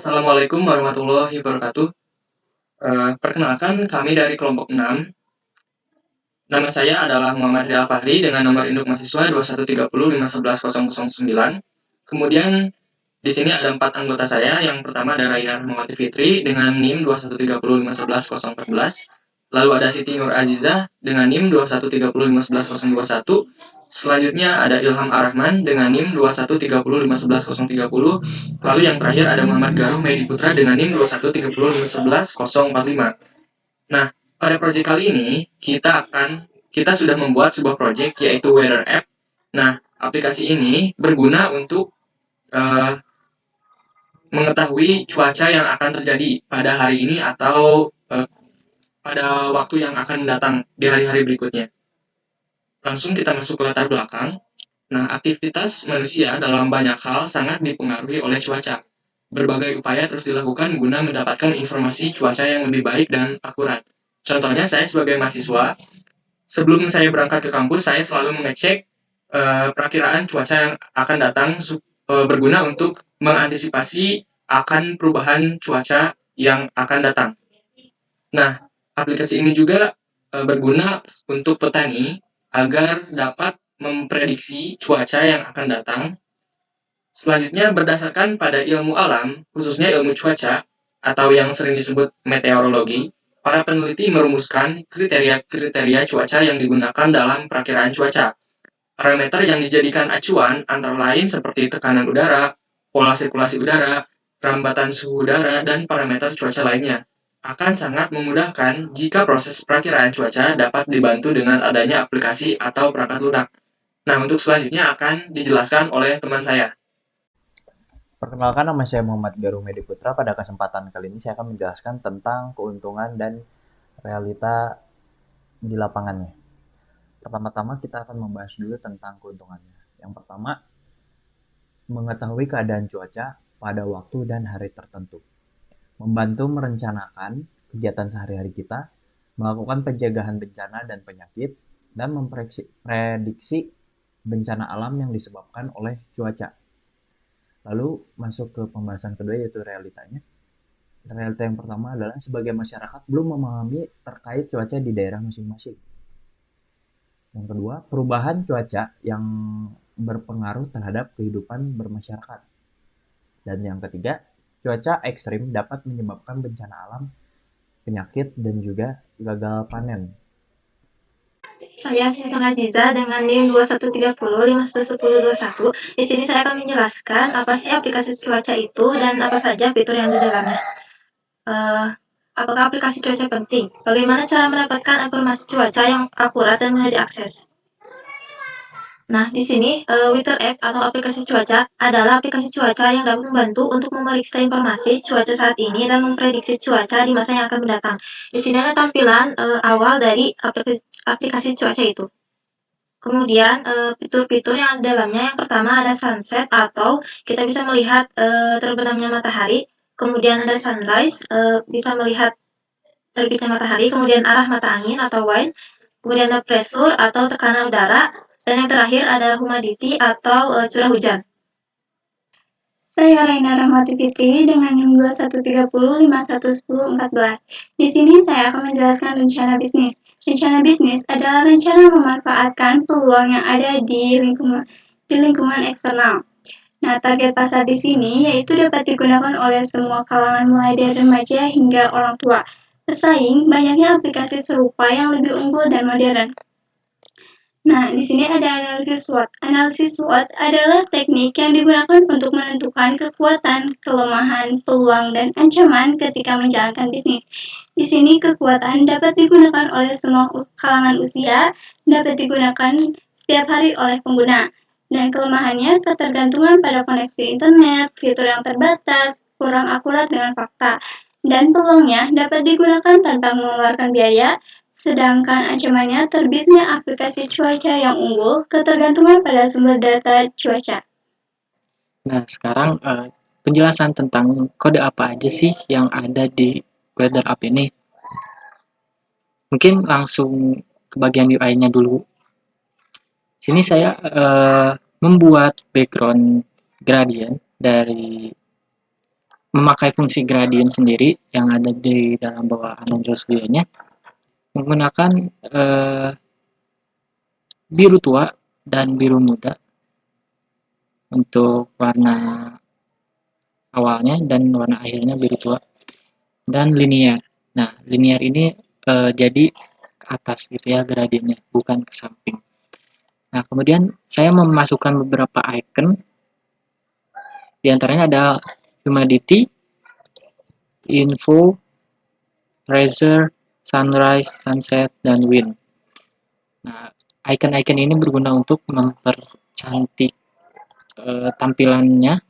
Assalamualaikum warahmatullahi wabarakatuh. Perkenalkan kami dari kelompok 6. Nama saya adalah Muhammad Ria Fahri dengan nomor induk mahasiswa 2130511009. Kemudian di sini ada 4 anggota saya. Yang pertama ada Raina Rahmawati Fitri dengan NIM 2130511014. Lalu ada Siti Nur Azizah dengan NIM 2130511021. Selanjutnya ada Ilham Arahman dengan NIM 2130511030. Lalu yang terakhir ada Muhammad Garuh Medi Putra dengan NIM 2130511045. Nah, pada proyek kali ini kita sudah membuat sebuah proyek yaitu Weather App. Nah, aplikasi ini berguna untuk mengetahui cuaca yang akan terjadi pada hari ini atau pada waktu yang akan datang di hari-hari berikutnya. Langsung kita masuk ke latar belakang. Nah, aktivitas manusia dalam banyak hal sangat dipengaruhi oleh cuaca. Berbagai upaya terus dilakukan guna mendapatkan informasi cuaca yang lebih baik dan akurat. Contohnya, saya sebagai mahasiswa, sebelum saya berangkat ke kampus, saya selalu mengecek perakiraan cuaca yang akan datang berguna untuk mengantisipasi akan perubahan cuaca yang akan datang. Nah, aplikasi ini juga berguna untuk petani agar dapat memprediksi cuaca yang akan datang. Selanjutnya, berdasarkan pada ilmu alam, khususnya ilmu cuaca atau yang sering disebut meteorologi, para peneliti merumuskan kriteria-kriteria cuaca yang digunakan dalam perakiraan cuaca. Parameter yang dijadikan acuan antara lain seperti tekanan udara, pola sirkulasi udara, perambatan suhu udara, dan parameter cuaca lainnya. Akan sangat memudahkan jika proses perakiraan cuaca dapat dibantu dengan adanya aplikasi atau perangkat lunak. Nah, untuk selanjutnya akan dijelaskan oleh teman saya. Perkenalkan, nama saya Muhammad Garuh Medi Putra. Pada kesempatan kali ini saya akan menjelaskan tentang keuntungan dan realita di lapangannya. Pertama-tama kita akan membahas dulu tentang keuntungannya. Yang pertama, mengetahui keadaan cuaca pada waktu dan hari tertentu. Membantu merencanakan kegiatan sehari-hari kita, melakukan pencegahan bencana dan penyakit, dan memprediksi bencana alam yang disebabkan oleh cuaca. Lalu masuk ke pembahasan kedua, yaitu realitanya. Realita yang pertama adalah sebagai masyarakat belum memahami terkait cuaca di daerah masing-masing. Yang kedua, perubahan cuaca yang berpengaruh terhadap kehidupan bermasyarakat. Dan yang ketiga, cuaca ekstrim dapat menyebabkan bencana alam, penyakit, dan juga gagal panen. Saya Siti Nur Azizah dengan NIM 2130511021. Di sini saya akan menjelaskan apa sih aplikasi cuaca itu dan apa saja fitur yang di dalamnya. Apakah aplikasi cuaca penting? Bagaimana cara mendapatkan informasi cuaca yang akurat dan mudah diakses? Nah, di sini Weather App atau aplikasi cuaca adalah aplikasi cuaca yang dapat membantu untuk memeriksa informasi cuaca saat ini dan memprediksi cuaca di masa yang akan mendatang. Di sini ada tampilan awal dari aplikasi cuaca itu. Kemudian fitur-fitur yang ada dalamnya, yang pertama ada sunset atau kita bisa melihat terbenamnya matahari. Kemudian ada sunrise, bisa melihat terbitnya matahari. Kemudian arah mata angin atau wind. Kemudian ada pressure atau tekanan udara. Dan yang terakhir ada humidity atau curah hujan. Saya Raina Rahmawati Fitri dengan NIM 2130511014. Di sini saya akan menjelaskan rencana bisnis. Rencana bisnis adalah rencana memanfaatkan peluang yang ada di lingkungan eksternal. Nah, target pasar di sini yaitu dapat digunakan oleh semua kalangan mulai dari remaja hingga orang tua. Pesaing banyaknya aplikasi serupa yang lebih unggul dan modern. Nah, di sini ada analisis SWOT. Analisis SWOT adalah teknik yang digunakan untuk menentukan kekuatan, kelemahan, peluang, dan ancaman ketika menjalankan bisnis. Di sini kekuatan dapat digunakan oleh semua kalangan usia, dapat digunakan setiap hari oleh pengguna. Dan kelemahannya ketergantungan pada koneksi internet, fitur yang terbatas, kurang akurat dengan fakta. Dan peluangnya dapat digunakan tanpa mengeluarkan biaya, sedangkan ancamannya terbitnya aplikasi cuaca yang unggul, ketergantungan pada sumber data cuaca. Nah, sekarang penjelasan tentang kode apa aja sih yang ada di Weather App ini. Mungkin langsung ke bagian UI-nya dulu. Sini saya membuat background gradient dari memakai fungsi gradient sendiri yang ada di dalam bawah Visual Studio-nya menggunakan biru tua dan biru muda untuk warna awalnya dan warna akhirnya biru tua, dan linear. Nah, linear ini jadi ke atas gitu ya gradiennya, bukan ke samping. Nah, kemudian saya memasukkan beberapa icon. Di antaranya ada humidity, info, razor, sunrise, sunset, dan wind. Nah, icon-icon ini berguna untuk mempercantik tampilannya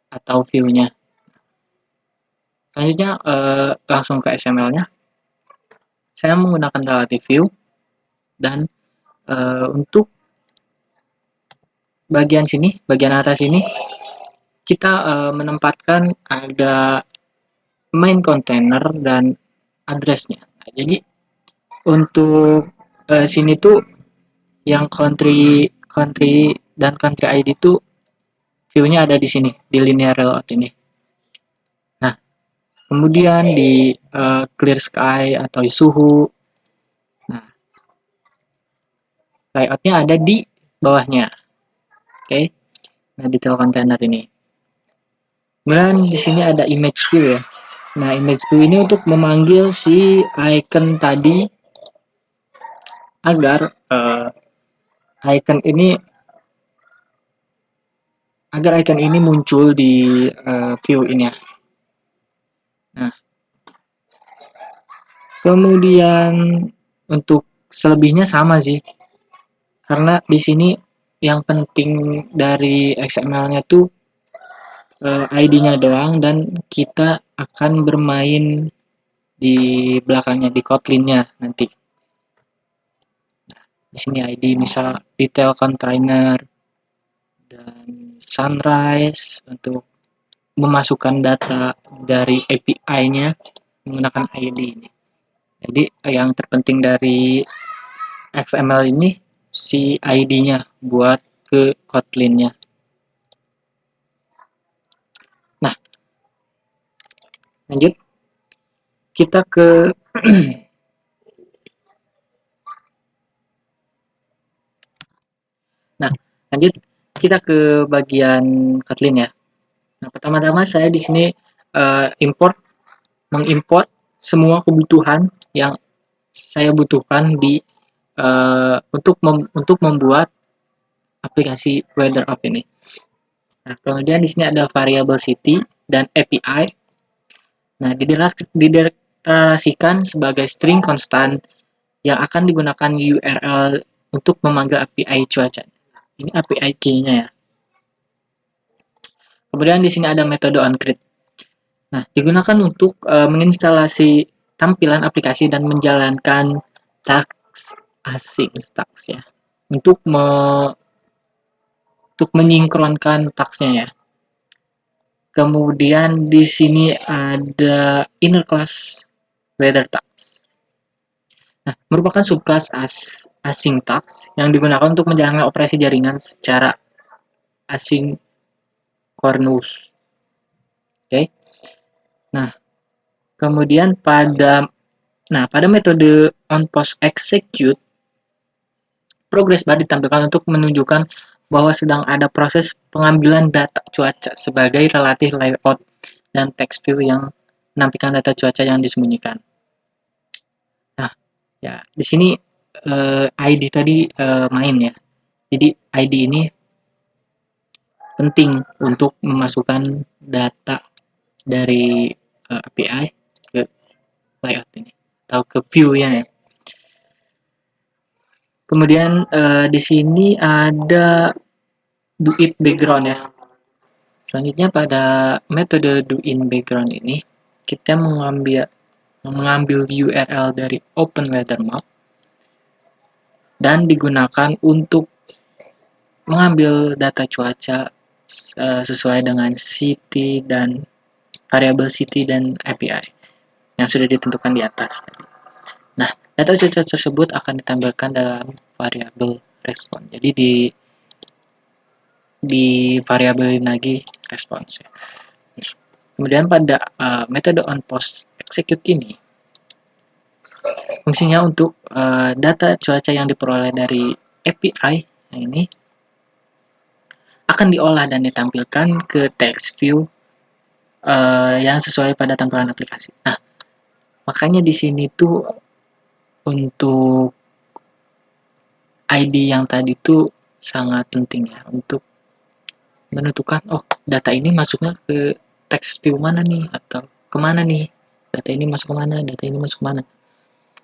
atau view-nya. Selanjutnya langsung ke XML-nya. Saya menggunakan relative view dan untuk bagian sini, bagian atas ini kita menempatkan ada main container dan address-nya. Nah, jadi untuk sini tuh yang country dan country ID itu view-nya ada di sini di linear layout ini. Nah, kemudian di clear sky atau suhu, nah layoutnya ada di bawahnya. Oke. Nah, detail container ini. Kemudian di sini ada image view ya. Nah, image view ini untuk memanggil si icon tadi agar icon ini muncul di view ini ya. Nah, kemudian untuk selebihnya sama sih. Karena di sini yang penting dari XML-nya tuh ID-nya doang, dan kita akan bermain di belakangnya di Kotlin-nya nanti. Nah, di sini ID misal detail container dan sunrise untuk memasukkan data dari API-nya menggunakan ID ini. Jadi yang terpenting dari XML ini si ID-nya buat ke Kotlin-nya. Nah, lanjut kita ke Nah, lanjut kita ke bagian Kotlin ya. Nah, pertama-tama saya di sini mengimport semua kebutuhan yang saya butuhkan di untuk membuat aplikasi weather app ini. Nah, kemudian di sini ada variable city dan API. Nah, dideklarasikan sebagai string constant yang akan digunakan URL untuk memanggil API cuaca. Ini API key-nya ya. Kemudian di sini ada metode onCreate. Nah, digunakan untuk menginstalasi tampilan aplikasi dan menjalankan task async task ya. Untuk menyinkronkan task-nya ya. Kemudian di sini ada inner class weather task. Nah, merupakan subclass async task yang digunakan untuk menjalankan operasi jaringan secara asynchronous. Oke. Nah, kemudian pada metode onPostExecute, progress bar ditampilkan untuk menunjukkan bahwa sedang ada proses pengambilan data cuaca sebagai relatif layout dan text view yang menampilkan data cuaca yang disembunyikan. Nah, ya di sini ID tadi main ya. Jadi ID ini penting untuk memasukkan data dari API ke layout ini atau ke view-nya ya. Kemudian di sini ada doIt background ya. Selanjutnya pada metode doIn background ini kita mengambil URL dari OpenWeatherMap dan digunakan untuk mengambil data cuaca sesuai dengan city dan variabel city dan API yang sudah ditentukan di atas. Nah, data cuaca tersebut akan ditampilkan dalam variabel respon. Jadi di variabelin lagi respons ya. Kemudian pada metode on post execute ini fungsinya untuk data cuaca yang diperoleh dari API ini akan diolah dan ditampilkan ke text view yang sesuai pada tampilan aplikasi. Nah, makanya di sini tuh untuk ID yang tadi tuh sangat penting ya untuk menentukan data ini masuknya ke text view mana nih atau kemana nih, data ini masuk kemana, data ini masuk kemana.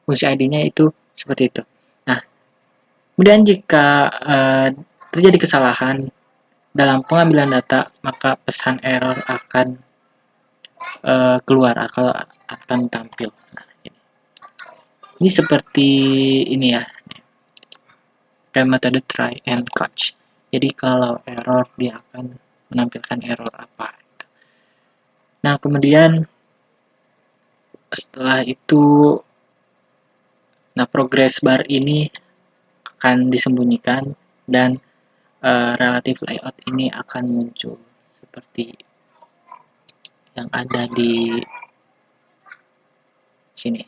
Fungsi ID-nya itu seperti itu. Nah, kemudian jika terjadi kesalahan dalam pengambilan data, maka pesan error akan keluar atau akan tampil. Nah, ini seperti ini ya, kayak metode try and catch. Jadi kalau error dia akan menampilkan error apa. Nah, kemudian setelah itu, nah progress bar ini akan disembunyikan dan relative layout ini akan muncul seperti yang ada di sini.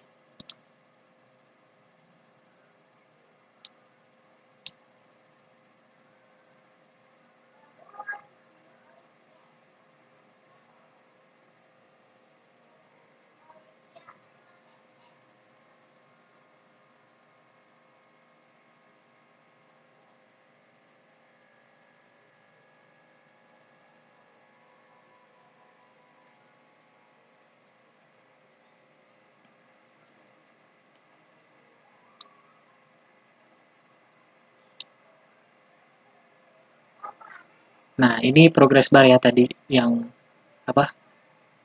Nah, ini progress bar ya tadi yang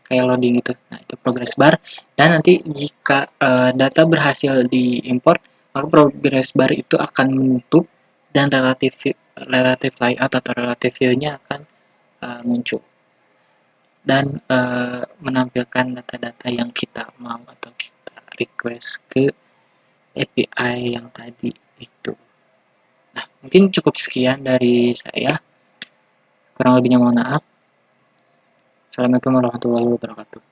kayak loading gitu. Nah, itu progress bar. Dan nanti jika data berhasil diimport, maka progress bar itu akan menutup dan relative layout atau relative view-nya akan muncul dan menampilkan data-data yang kita mau atau kita request ke API yang tadi itu. Nah, mungkin cukup sekian dari saya. Kurang lebihnya mohon maaf. Assalamualaikum warahmatullahi wabarakatuh.